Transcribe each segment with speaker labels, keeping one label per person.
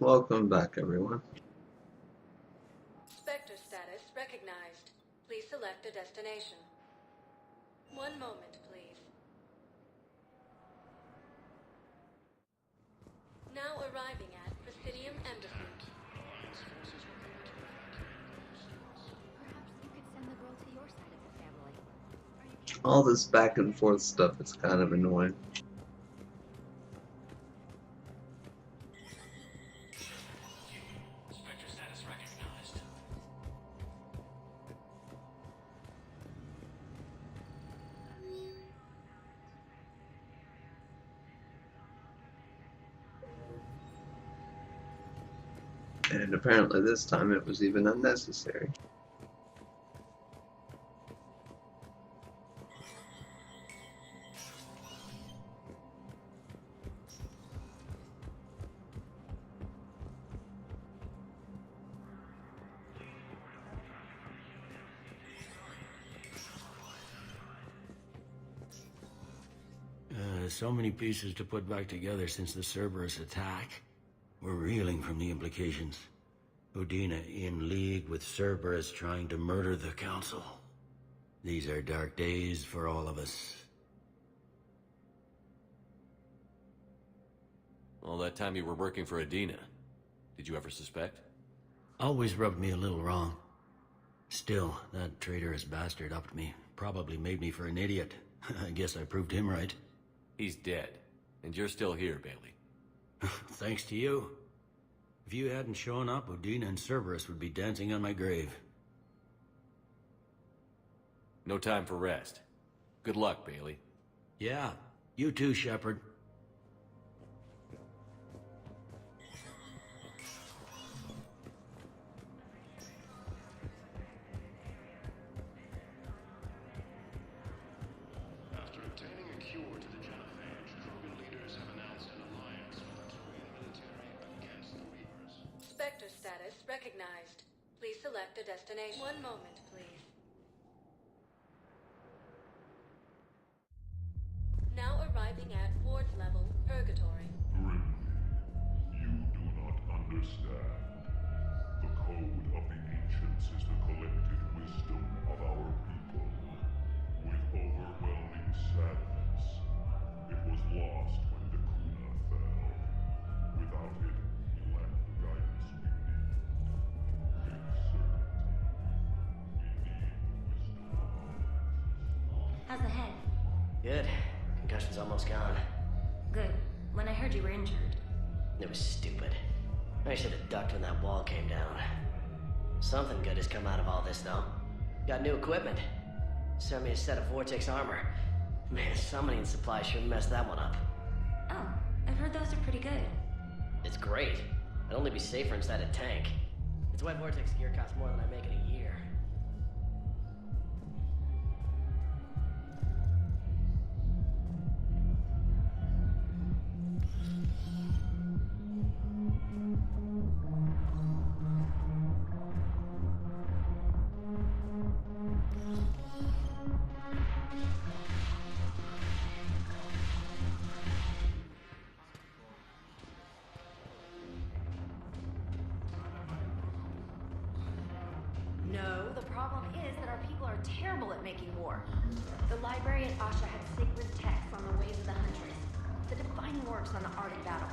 Speaker 1: Welcome back, everyone.
Speaker 2: Spectre status recognized. Please select a destination. One moment, please. Now arriving at Presidium Embassy.
Speaker 3: Perhaps you could send the girl to your side of the family.
Speaker 1: All this back and forth stuff is kind of annoying.
Speaker 4: Spectre status recognized.
Speaker 1: And apparently this time it was even unnecessary.
Speaker 4: So many pieces to put back together since the Cerberus attack. We're reeling from the implications. Udina in league with Cerberus trying to murder the Council. These are dark days for all of us.
Speaker 5: All that time you were working for Udina, did you ever suspect?
Speaker 4: Always rubbed me a little wrong. Still, that traitorous bastard upped me. Probably made me for an idiot. I guess I proved him right.
Speaker 5: He's dead, and you're still here, Bailey.
Speaker 4: Thanks to you. If you hadn't shown up, Udina and Cerberus would be dancing on my grave.
Speaker 5: No time for rest. Good luck, Bailey.
Speaker 4: Yeah, you too, Shepard.
Speaker 6: After obtaining a cure to the genophage, Krogan leaders have announced an alliance with the Turian military against the Reapers.
Speaker 2: Spectre status recognized. Please select a destination. One moment, please. Now arriving at ward level, Purgatory.
Speaker 7: You do not understand. The code of the ancients is the collective wisdom of our people. With overwhelming sadness, it was lost when the Kuna fell. Without it, we lack the guidance we need. In certainty, we need the wisdom of our ancestors.
Speaker 8: How's the head?
Speaker 9: Good. Concussion's almost gone.
Speaker 8: Good. When I heard you were injured.
Speaker 9: It was stupid. I should have ducked when that wall came down. Something good has come out of all this, though. Got new equipment. Sent me a set of Vortex armor. Man, summoning supplies sure messed that one up.
Speaker 8: Oh, I've heard those are pretty good.
Speaker 9: It's great. I'd only be safer inside a tank. It's why Vortex gear costs more than I make in a year.
Speaker 10: No, the problem is that our people are terrible at making war. The library at Asha had sacred texts on the ways of the Huntress, the defining works on the art of battle.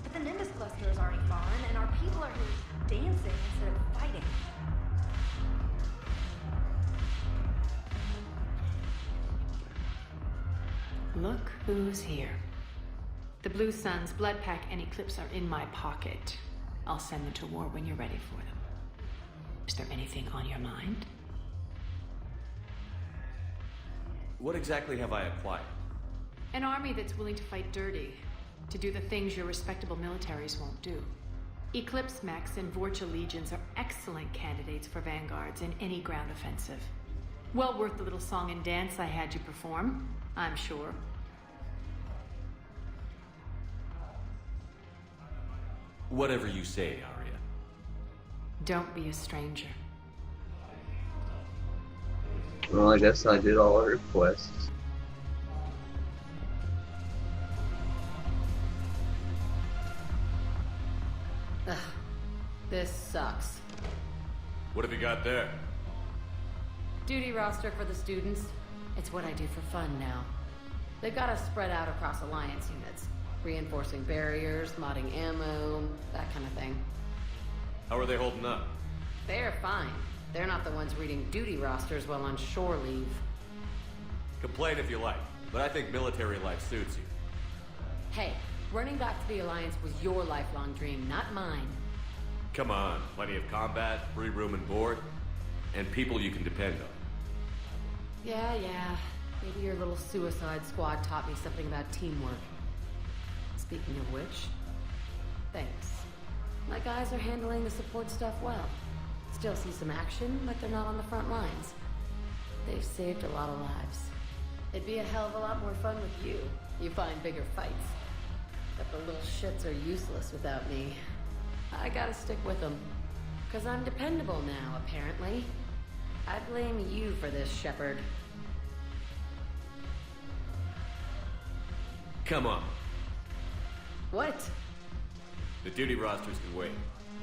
Speaker 10: But the Nimbus cluster has already fallen, and our people are here dancing instead of fighting.
Speaker 11: Look who's here. The Blue Suns, Blood Pack, and Eclipse are in my pocket. I'll send them to war when you're ready for them. Is there anything on your mind?
Speaker 5: What exactly have I acquired?
Speaker 11: An army that's willing to fight dirty, to do the things your respectable militaries won't do. Eclipse Mechs and Vorcha Legions are excellent candidates for vanguards in any ground offensive. Well worth the little song and dance I had you perform, I'm sure.
Speaker 5: Whatever you say, Aria.
Speaker 11: Don't be a stranger.
Speaker 1: Well, I guess I did all her requests.
Speaker 11: Ugh. This sucks.
Speaker 5: What have you got there?
Speaker 11: Duty roster for the students. It's what I do for fun now. They've got us spread out across Alliance units. Reinforcing barriers, modding ammo, that kind of thing.
Speaker 5: How are they holding up?
Speaker 11: They're fine. They're not the ones reading duty rosters while on shore leave.
Speaker 5: Complain if you like, but I think military life suits you.
Speaker 11: Hey, running back to the Alliance was your lifelong dream, not mine.
Speaker 5: Come on, plenty of combat, free room and board, and people you can depend on.
Speaker 11: Yeah. Maybe your little suicide squad taught me something about teamwork. Speaking of which, thanks. My guys are handling the support stuff well. Still see some action, but they're not on the front lines. They've saved a lot of lives. It'd be a hell of a lot more fun with you. You find bigger fights. But the little shits are useless without me. I gotta stick with them. 'Cause I'm dependable now, apparently. I blame you for this, Shepard.
Speaker 5: Come on.
Speaker 11: What?
Speaker 5: The duty rosters can wait.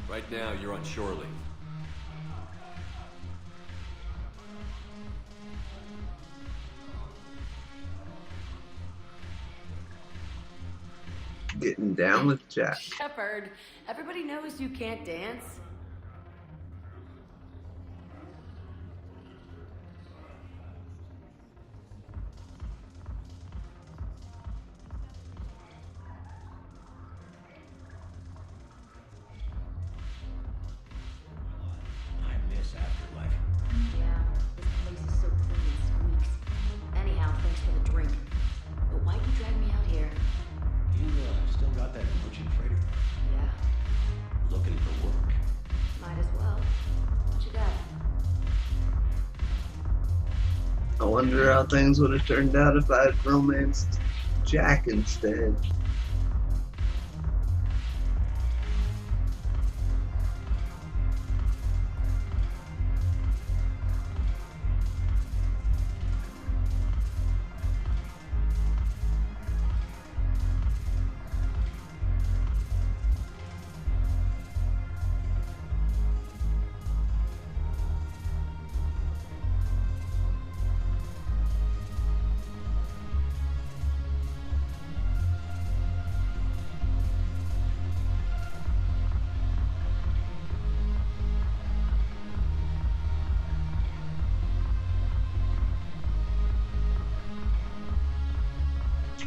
Speaker 5: Right now, you're on shore leave.
Speaker 1: Getting down with Jack.
Speaker 11: Shepard, everybody knows you can't dance.
Speaker 4: I miss Afterlife.
Speaker 10: Yeah, this place is so clean and squeaks. Anyhow, thanks for the drink. But why'd you drag me out here?
Speaker 4: You still got that merchant freighter?
Speaker 10: Yeah,
Speaker 4: Looking for work.
Speaker 10: might as well. What you got?
Speaker 1: I wonder how things would have turned out if I had romanced Jack instead.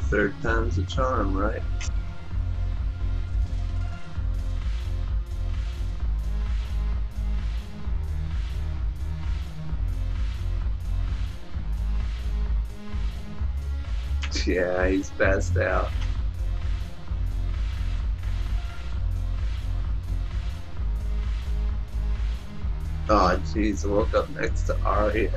Speaker 1: Third time's a charm, right? Yeah, he's passed out. Oh, jeez, I woke up next to Aria.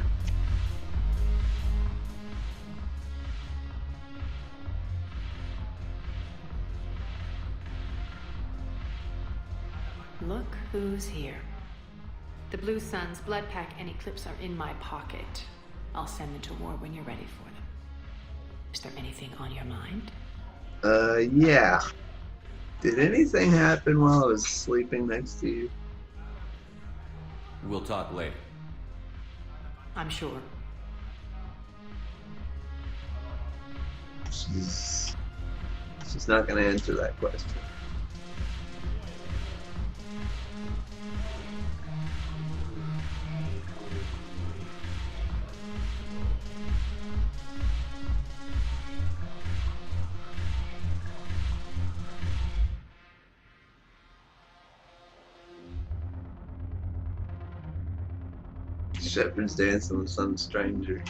Speaker 11: Look who's here. The Blue Suns, Blood Pack, and Eclipse are in my pocket. I'll send them to war when you're ready for them. Is there anything on your mind?
Speaker 1: Yeah. Did anything happen while I was sleeping next to you?
Speaker 5: We'll talk later.
Speaker 11: I'm sure.
Speaker 1: She's not gonna answer that question. Shepard's dancing with some stranger.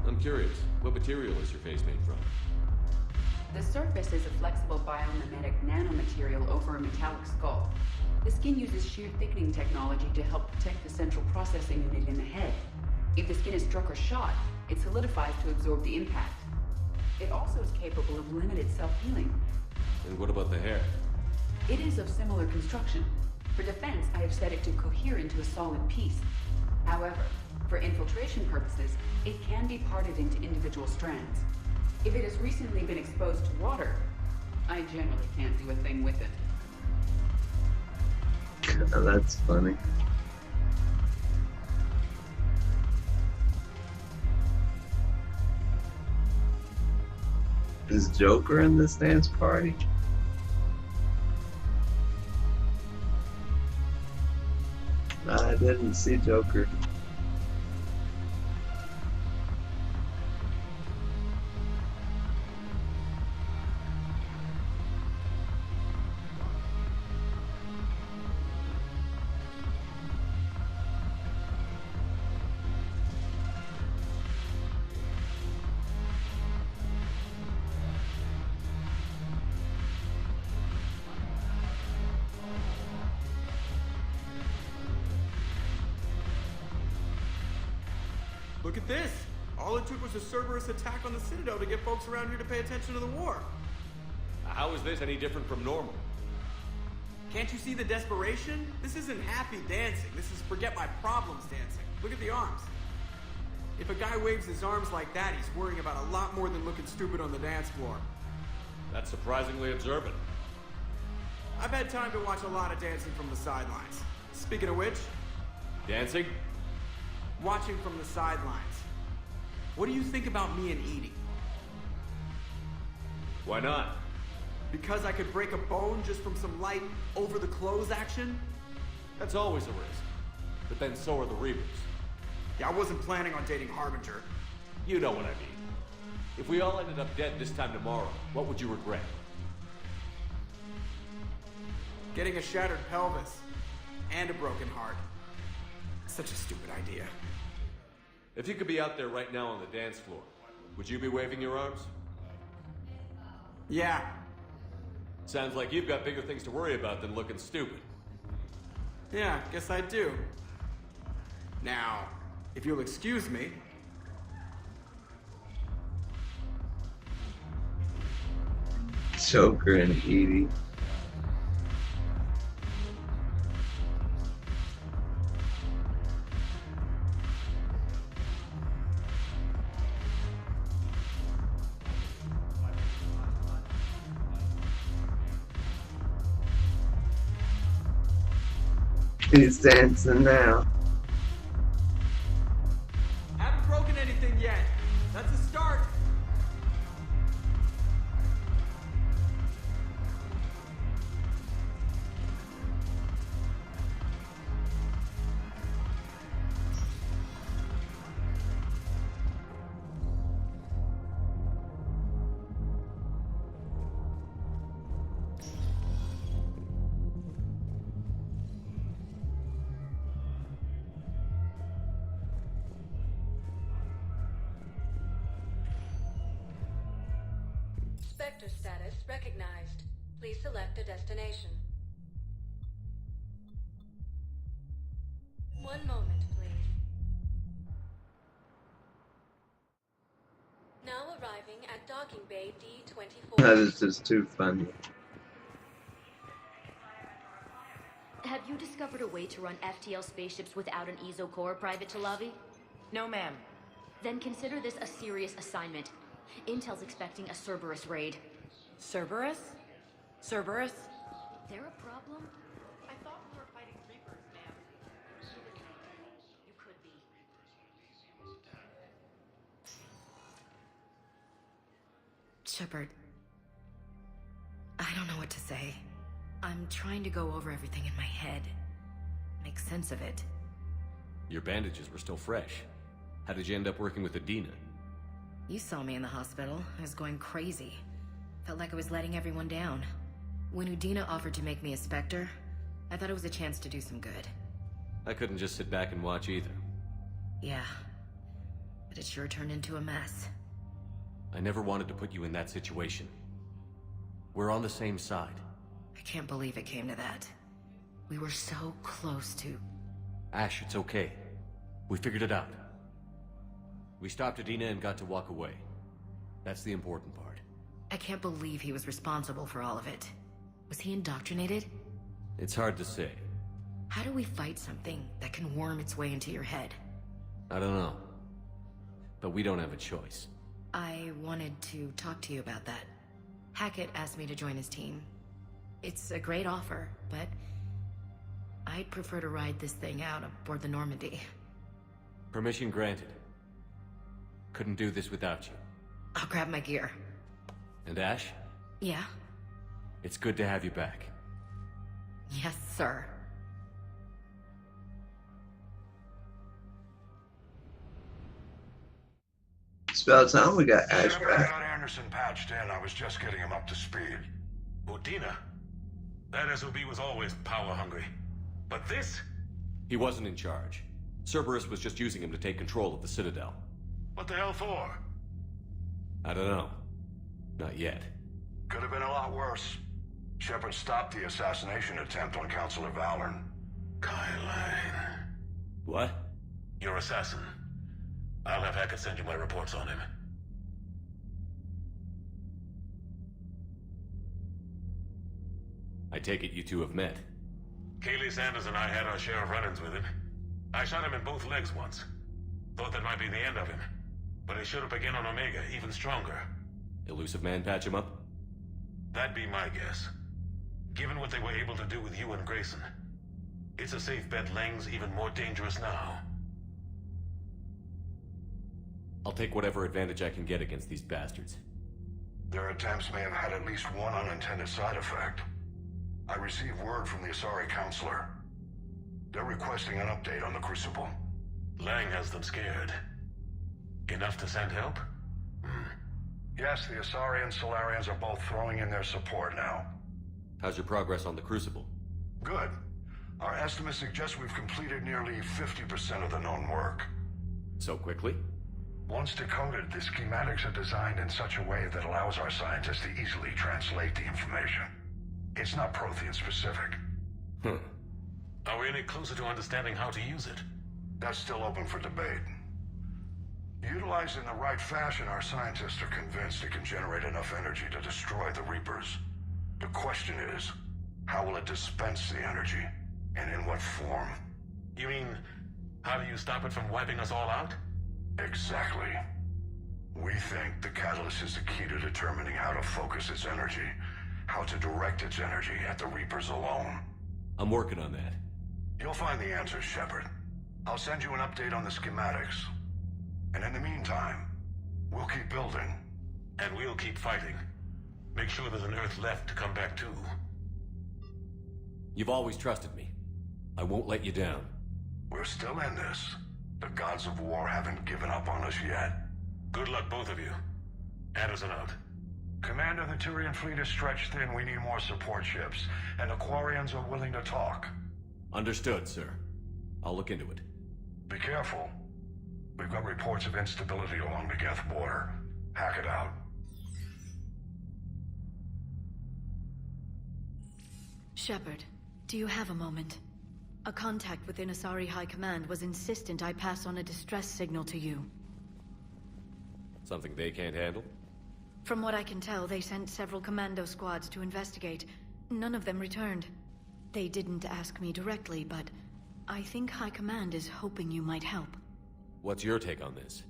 Speaker 5: I'm curious, what material is your face made from?
Speaker 12: The surface is a flexible biomimetic nanomaterial over a metallic skull. The skin uses shear thickening technology to help protect the central processing unit in the head. If the skin is struck or shot, it solidifies to absorb the impact. It also is capable of limited self-healing.
Speaker 5: And what about the hair?
Speaker 12: It is of similar construction. For defense, I have set it to cohere into a solid piece. However, for For infiltration purposes, it can be parted into individual strands. If it has recently been exposed to water, I generally can't do a thing with it.
Speaker 1: That's funny. Is Joker in this dance party? I didn't see Joker.
Speaker 13: Look at this! All it took was a Cerberus attack on the Citadel to get folks around here to pay attention to the war.
Speaker 5: How is this any different from normal?
Speaker 13: Can't you see the desperation? This isn't happy dancing. This is forget my problems dancing. Look at the arms. If a guy waves his arms like that, he's worrying about a lot more than looking stupid on the dance floor.
Speaker 5: That's surprisingly observant.
Speaker 13: I've had time to watch a lot of dancing from the sidelines. Speaking of which...
Speaker 5: Dancing?
Speaker 13: Watching from the sidelines. What do you think about me and Edie?
Speaker 5: Why not?
Speaker 13: Because I could break a bone just from some light over-the-clothes action?
Speaker 5: That's always a risk. But then so are the Reapers.
Speaker 13: Yeah, I wasn't planning on dating Harbinger.
Speaker 5: You know what I mean. If we all ended up dead this time tomorrow, what would you regret?
Speaker 13: Getting a shattered pelvis. And a broken heart. Such a stupid idea.
Speaker 5: If you could be out there right now on the dance floor, would you be waving your arms?
Speaker 13: Yeah.
Speaker 5: Sounds like you've got bigger things to worry about than looking stupid.
Speaker 13: Yeah, guess I do. Now, if you'll excuse me...
Speaker 1: Joker and Edie. He's dancing now.
Speaker 13: Haven't broken anything yet. That's a start.
Speaker 2: Spectre status recognized. Please select a destination. One moment, please. Now arriving at docking bay D-24.
Speaker 1: That is just too funny.
Speaker 3: Have you discovered a way to run FTL spaceships without an ESO core, Private Chalavi?
Speaker 14: No, ma'am.
Speaker 3: Then consider this a serious assignment. Intel's expecting a Cerberus raid.
Speaker 14: Cerberus? Cerberus?
Speaker 3: There a problem?
Speaker 14: I thought we were fighting Reapers, ma'am.
Speaker 3: You could be.
Speaker 14: Shepard. I don't know what to say. I'm trying to go over everything in my head. Make sense of it.
Speaker 5: Your bandages were still fresh. How did you end up working with Adina?
Speaker 14: You saw me in the hospital. I was going crazy. Felt like I was letting everyone down. When Udina offered to make me a Spectre, I thought it was a chance to do some good.
Speaker 5: I couldn't just sit back and watch either.
Speaker 14: Yeah. But it sure turned into a mess.
Speaker 5: I never wanted to put you in that situation. We're on the same side.
Speaker 14: I can't believe it came to that. We were so close to...
Speaker 5: Ash, it's okay. We figured it out. We stopped Adina and got to walk away. That's the important part.
Speaker 14: I can't believe he was responsible for all of it. Was he indoctrinated?
Speaker 5: It's hard to say.
Speaker 14: How do we fight something that can worm its way into your head?
Speaker 5: I don't know. But we don't have a choice.
Speaker 14: I wanted to talk to you about that. Hackett asked me to join his team. It's a great offer, but I'd prefer to ride this thing out aboard the Normandy.
Speaker 5: Permission granted. Couldn't do this without you.
Speaker 14: I'll grab my gear.
Speaker 5: And Ash?
Speaker 14: Yeah?
Speaker 5: It's good to have you back.
Speaker 14: Yes, sir.
Speaker 1: It's about time we got Ash
Speaker 15: Whenever I
Speaker 1: back.
Speaker 15: got Anderson patched in, I was just getting him up to speed.
Speaker 16: Udina? That SOB was always power-hungry. But this?
Speaker 5: He wasn't in charge. Cerberus was just using him to take control of the Citadel.
Speaker 16: What the hell for?
Speaker 5: I don't know. Not yet.
Speaker 15: Could have been a lot worse. Shepard stopped the assassination attempt on Councilor Valorn.
Speaker 16: Kaiden.
Speaker 5: What?
Speaker 16: Your assassin. I'll have Hackett send you my reports on him.
Speaker 5: I take it you two have met.
Speaker 16: Kaylee Sanders and I had our share of run-ins with him. I shot him in both legs once. Thought that might be the end of him. But he showed up again on Omega, even stronger.
Speaker 5: Illusive man patch him up?
Speaker 16: That'd be my guess. Given what they were able to do with you and Grayson. It's a safe bet Lang's even more dangerous now.
Speaker 5: I'll take whatever advantage I can get against these bastards.
Speaker 15: Their attempts may have had at least one unintended side effect. I received word from the Asari councilor. They're requesting an update on the Crucible.
Speaker 16: Lang has them scared. Enough to send help?
Speaker 15: Yes, the Asari and Solarians are both throwing in their support now.
Speaker 5: How's your progress on the Crucible?
Speaker 15: Good. Our estimates suggest we've completed nearly 50% of the known work.
Speaker 5: So quickly?
Speaker 15: Once decoded, the schematics are designed in such a way that allows our scientists to easily translate the information. It's not Prothean specific.
Speaker 16: Are we any closer to understanding how to use it?
Speaker 15: That's still open for debate. Utilized in the right fashion, our scientists are convinced it can generate enough energy to destroy the Reapers. The question is, how will it dispense the energy? And in what form?
Speaker 16: You mean, how do you stop it from wiping us all out?
Speaker 15: Exactly. We think the catalyst is the key to determining how to focus its energy, how to direct its energy at the Reapers alone.
Speaker 5: I'm working on that.
Speaker 15: You'll find the answers, Shepard. I'll send you an update on the schematics. And in the meantime, we'll keep building.
Speaker 16: And we'll keep fighting. Make sure there's an Earth left to come back to.
Speaker 5: You've always trusted me. I won't let you down.
Speaker 15: We're still in this. The gods of war haven't given up on us yet.
Speaker 16: Good luck, both of you. Anderson out.
Speaker 15: Commander, the Turian fleet is stretched thin. We need more support ships. And the Quarians are willing to talk.
Speaker 5: Understood, sir. I'll look into it.
Speaker 15: Be careful. We've got reports of instability along the Geth border. Hack it out.
Speaker 17: Shepard, do you have a moment? A contact within Asari High Command was insistent I pass on a distress signal to you.
Speaker 5: Something they can't handle?
Speaker 17: From what I can tell, they sent several commando squads to investigate. None of them returned. They didn't ask me directly, but I think High Command is hoping you might help.
Speaker 5: What's your take on this?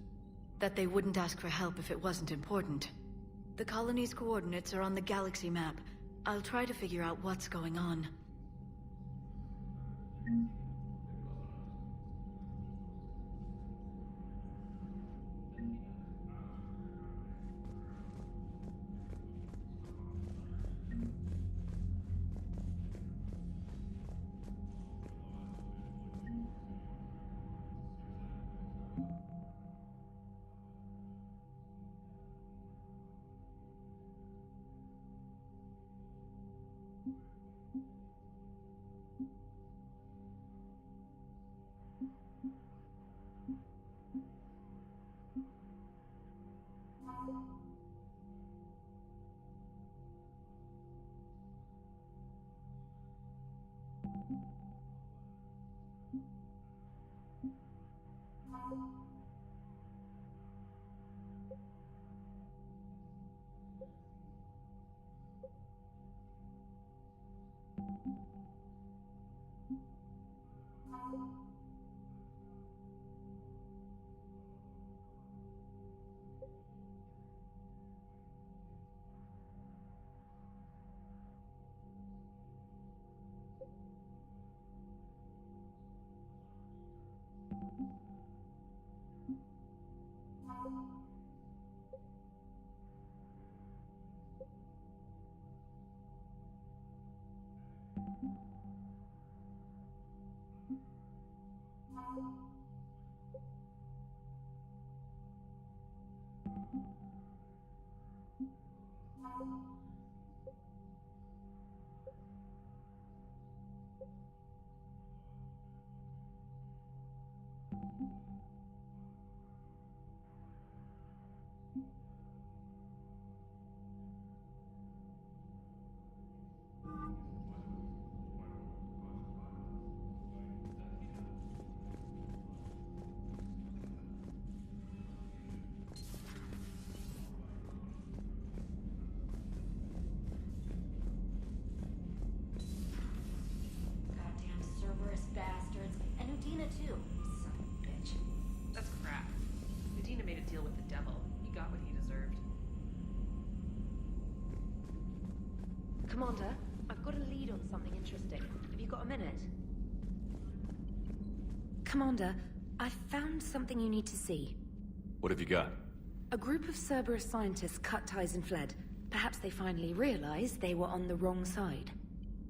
Speaker 17: That they wouldn't ask for help if it wasn't important. The colony's coordinates are on the galaxy map. I'll try to figure out what's going on.
Speaker 3: Goddamn Cerberus bastards. And Udina too. Son of a bitch.
Speaker 18: That's crap. Medina made a deal with the devil. He got what he deserved.
Speaker 10: Commander, I've got a lead on something interesting. Have you got a minute?
Speaker 19: Commander, I found something you need to see.
Speaker 5: What have you got?
Speaker 19: A group of Cerberus scientists cut ties and fled. Perhaps they finally realized they were on the wrong side.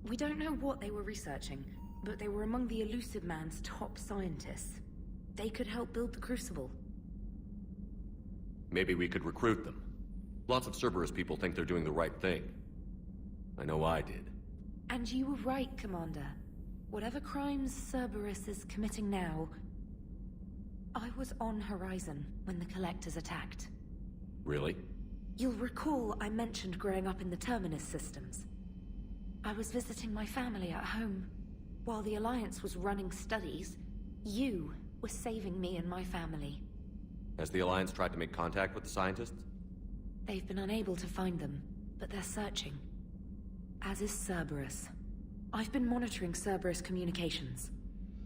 Speaker 19: We don't know what they were researching, but they were among the Illusive man's top scientists. They could help build the Crucible.
Speaker 5: Maybe we could recruit them. Lots of Cerberus people think they're doing the right thing. I know I did.
Speaker 19: And you were right, Commander. Whatever crimes Cerberus is committing now, I was on Horizon when the Collectors attacked.
Speaker 5: Really?
Speaker 19: You'll recall I mentioned growing up in the Terminus systems. I was visiting my family at home. While the Alliance was running studies, you were saving me and my family.
Speaker 5: Has the Alliance tried to make contact with the scientists?
Speaker 19: They've been unable to find them, but they're searching. As is Cerberus. I've been monitoring Cerberus communications.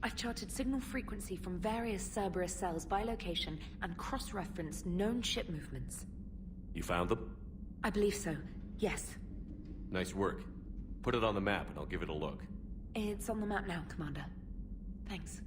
Speaker 19: I've charted signal frequency from various Cerberus cells by location and cross-referenced known ship movements.
Speaker 5: You found them?
Speaker 19: I believe so, yes.
Speaker 5: Nice work. Put it on the map and I'll give it a look.
Speaker 19: It's on the map now, Commander. Thanks.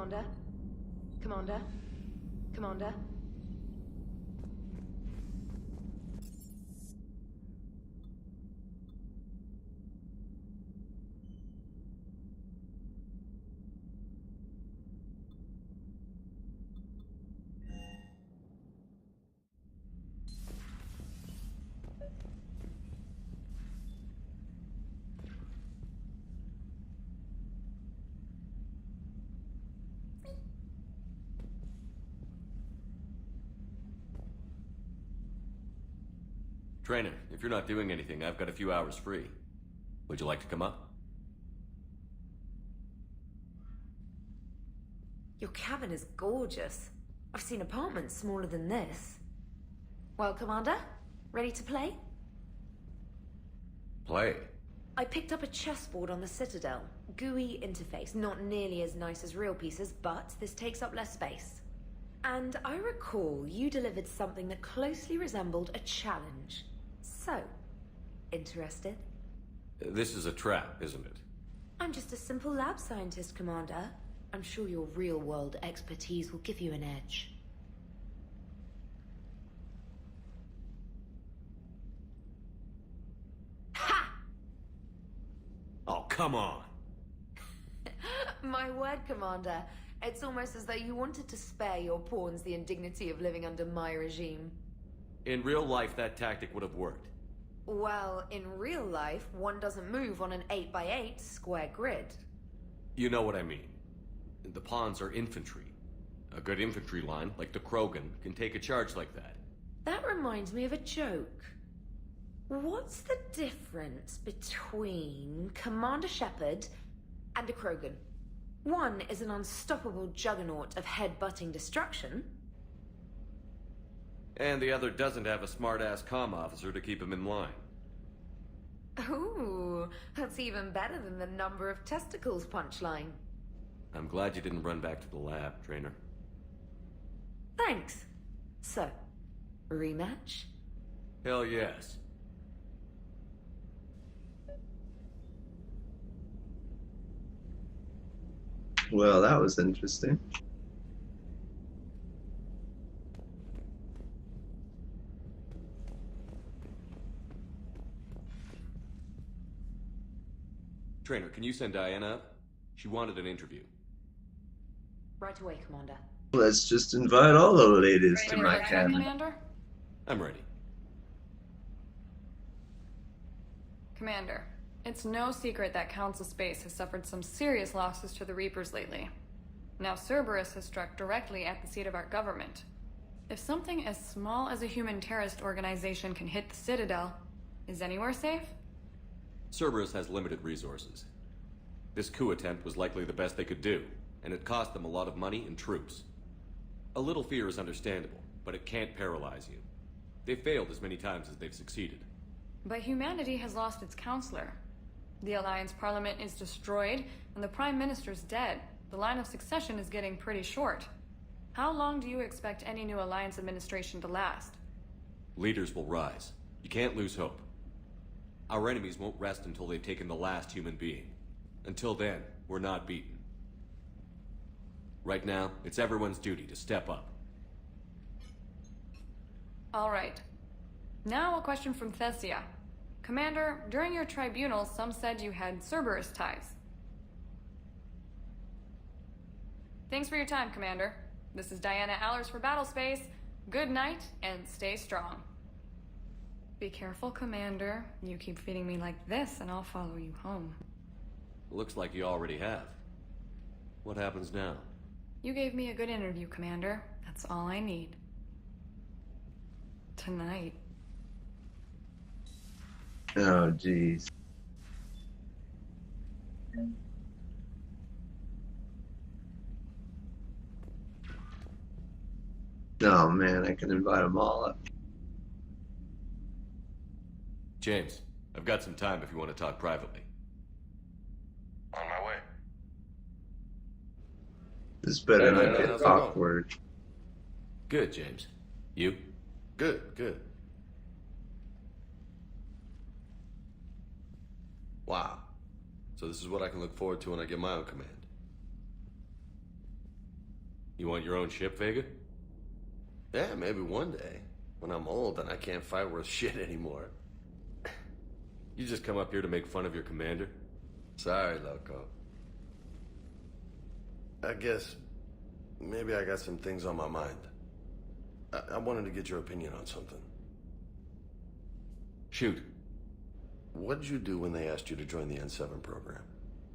Speaker 17: Commander? Commander? Commander?
Speaker 5: Traynor, if you're not doing anything, I've got a few hours free. Would you like to come up?
Speaker 19: Your cabin is gorgeous. I've seen apartments smaller than this. Well, Commander, ready to play?
Speaker 5: Play?
Speaker 19: I picked up a chessboard on the Citadel. GUI interface, not nearly as nice as real pieces, but this takes up less space. And I recall you delivered something that closely resembled a challenge. So, interested?
Speaker 5: This is a trap, isn't it?
Speaker 19: I'm just a simple lab scientist, Commander. I'm sure your real-world expertise will give you an edge. Ha!
Speaker 5: Oh, come on!
Speaker 19: My word, Commander. It's almost as though you wanted to spare your pawns the indignity of living under my regime.
Speaker 5: In real life, that tactic would have worked.
Speaker 19: Well, in real life, one doesn't move on an 8x8 square grid.
Speaker 5: You know what I mean. The pawns are infantry. A good infantry line, like the Krogan, can take a charge like that.
Speaker 19: That reminds me of a joke. What's the difference between Commander Shepard and a Krogan? One is an unstoppable juggernaut of head-butting destruction.
Speaker 5: And the other doesn't have a smart-ass comm officer to keep him in line.
Speaker 19: Ooh, that's even better than the number of testicles punchline.
Speaker 5: I'm glad you didn't run back to the lab, Traynor.
Speaker 19: Thanks. So, rematch?
Speaker 5: Hell yes.
Speaker 1: Well, that was interesting.
Speaker 5: Traynor, can you send Diana up? She wanted an interview.
Speaker 19: Right away, Commander.
Speaker 1: Let's just invite all the ladies to my cabin.
Speaker 11: Commander?
Speaker 5: I'm ready.
Speaker 11: Commander, it's no secret that Council Space has suffered some serious losses to the Reapers lately. Now Cerberus has struck directly at the seat of our government. If something as small as a human terrorist organization can hit the Citadel, is anywhere safe?
Speaker 5: Cerberus has limited resources. This coup attempt was likely the best they could do, and it cost them a lot of money and troops. A little fear is understandable, but it can't paralyze you. They've failed as many times as they've succeeded.
Speaker 11: But humanity has lost its councilor. The Alliance Parliament is destroyed, and the Prime Minister's dead. The line of succession is getting pretty short. How long do you expect any new Alliance administration to last?
Speaker 5: Leaders will rise. You can't lose hope. Our enemies won't rest until they've taken the last human being. Until then, we're not beaten. Right now, it's everyone's duty to step up.
Speaker 11: All right. Now a question from Thessia. Commander, during your tribunal, some said you had Cerberus ties. Thanks for your time, Commander. This is Diana Allers for Battlespace. Good night, and stay strong. Be careful, Commander. You keep feeding me like this, and I'll follow you home.
Speaker 5: Looks like you already have. What happens now?
Speaker 11: You gave me a good interview, Commander. That's all I need. Tonight.
Speaker 1: Oh, jeez. Oh, man, I can invite them all up.
Speaker 5: James, I've got some time if you want to talk privately.
Speaker 15: On my way.
Speaker 1: This better not get awkward.
Speaker 5: Good, James. You?
Speaker 20: Good, good. Wow. So this is what I can look forward to when I get my own command.
Speaker 5: You want your own ship, Vega?
Speaker 20: Yeah, maybe one day. When I'm old and I can't fight worth shit anymore.
Speaker 5: You just come up here to make fun of your commander?
Speaker 20: Sorry, Loco. I guess maybe I got some things on my mind. I wanted to get your opinion on something.
Speaker 5: Shoot.
Speaker 20: What did you do when they asked you to join the N7 program?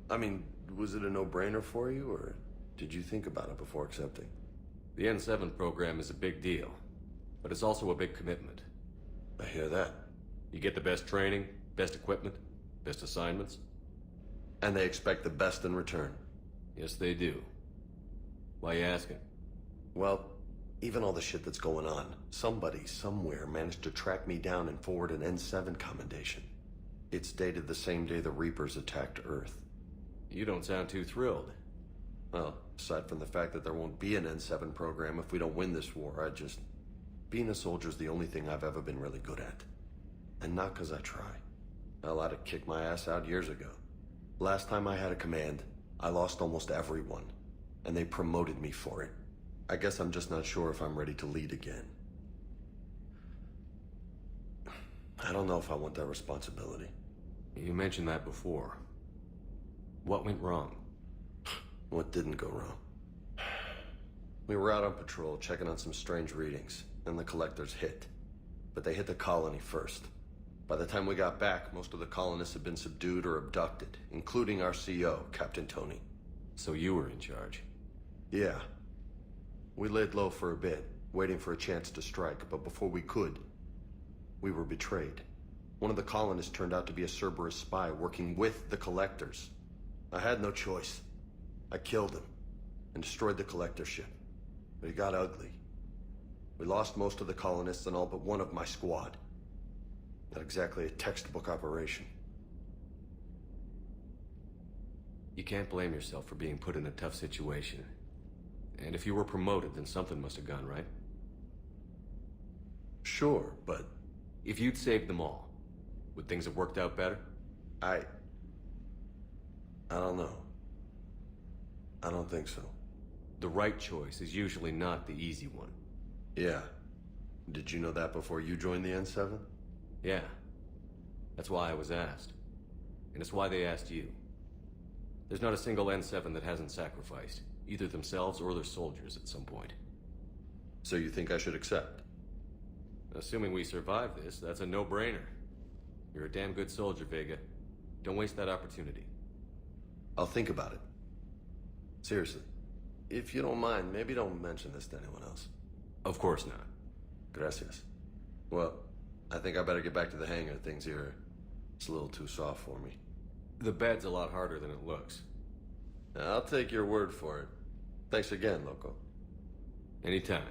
Speaker 20: I mean, was it a no-brainer for you, or did you think about it before accepting?
Speaker 5: The N7 program is a big deal, but it's also a big commitment.
Speaker 20: I hear that.
Speaker 5: You get the best training, best equipment, best assignments.
Speaker 20: And they expect the best in return.
Speaker 5: Yes, they do. Why you asking?
Speaker 20: Well, even all the shit that's going on, somebody somewhere managed to track me down and forward an N7 commendation. It's dated the same day the Reapers attacked Earth.
Speaker 5: You don't sound too thrilled.
Speaker 20: Well, aside from the fact that there won't be an N7 program if we don't win this war, being a soldier's the only thing I've ever been really good at. And not because I try. Hell, I'd have kicked my ass out years ago. Last time I had a command, I lost almost everyone. And they promoted me for it. I guess I'm just not sure if I'm ready to lead again. I don't know if I want that responsibility.
Speaker 5: You mentioned that before. What went wrong?
Speaker 20: What didn't go wrong? We were out on patrol, checking on some strange readings, and the collectors hit. But they hit the colony first. By the time we got back, most of the colonists had been subdued or abducted, including our CO, Captain Tony.
Speaker 5: So you were in charge?
Speaker 20: Yeah. We laid low for a bit, waiting for a chance to strike, but before we could, we were betrayed. One of the colonists turned out to be a Cerberus spy working with the collectors. I had no choice. I killed him and destroyed the collector ship. But it got ugly. We lost most of the colonists and all but one of my squad. Not exactly a textbook operation.
Speaker 5: You can't blame yourself for being put in a tough situation. And if you were promoted, then something must have gone right.
Speaker 20: Sure, but...
Speaker 5: If you'd saved them all, would things have worked out better?
Speaker 20: I don't know. I don't think so.
Speaker 5: The right choice is usually not the easy one.
Speaker 20: Yeah. Did you know that before you joined the N7?
Speaker 5: Yeah. That's why I was asked. And it's why they asked you. There's not a single N7 that hasn't sacrificed, either themselves or their soldiers at some point.
Speaker 20: So you think I should accept?
Speaker 5: Assuming we survive this, that's a no-brainer. You're a damn good soldier, Vega. Don't waste that opportunity.
Speaker 20: I'll think about it. Seriously. If you don't mind, maybe don't mention this to anyone else.
Speaker 5: Of course not.
Speaker 20: Gracias. Well, I think I better get back to the hangar. Things here, it's a little too soft for me.
Speaker 5: The bed's a lot harder than it looks.
Speaker 20: I'll take your word for it. Thanks again, Loco.
Speaker 5: Anytime.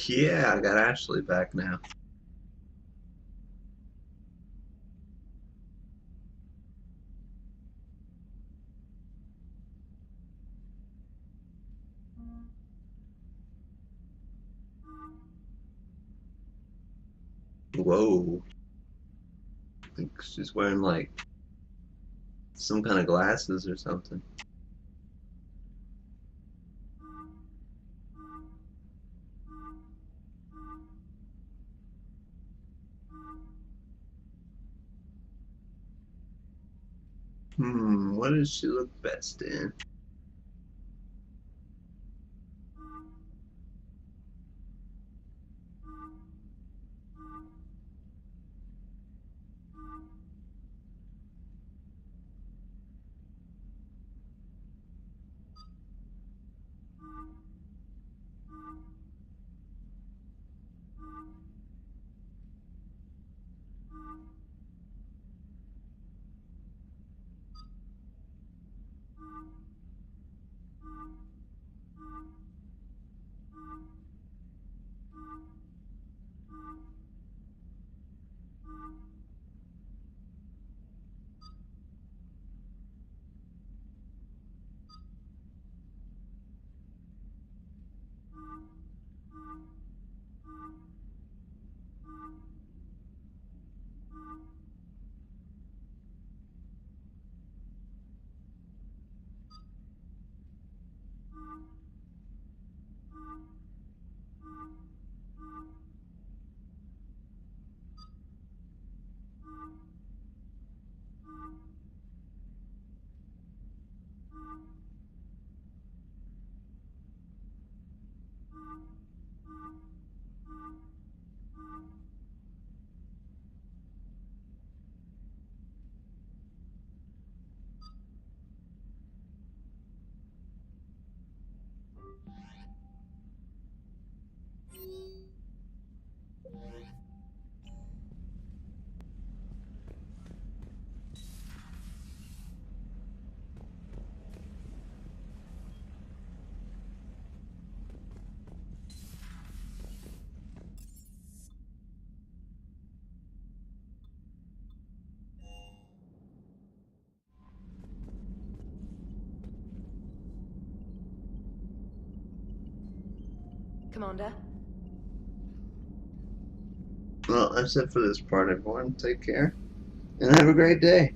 Speaker 1: Yeah, I got Ashley back now. Whoa. I think she's wearing like some kind of glasses or something. What does she look best in?
Speaker 10: Commander?
Speaker 1: Well, that's it for this part, everyone. Take care, and have a great day.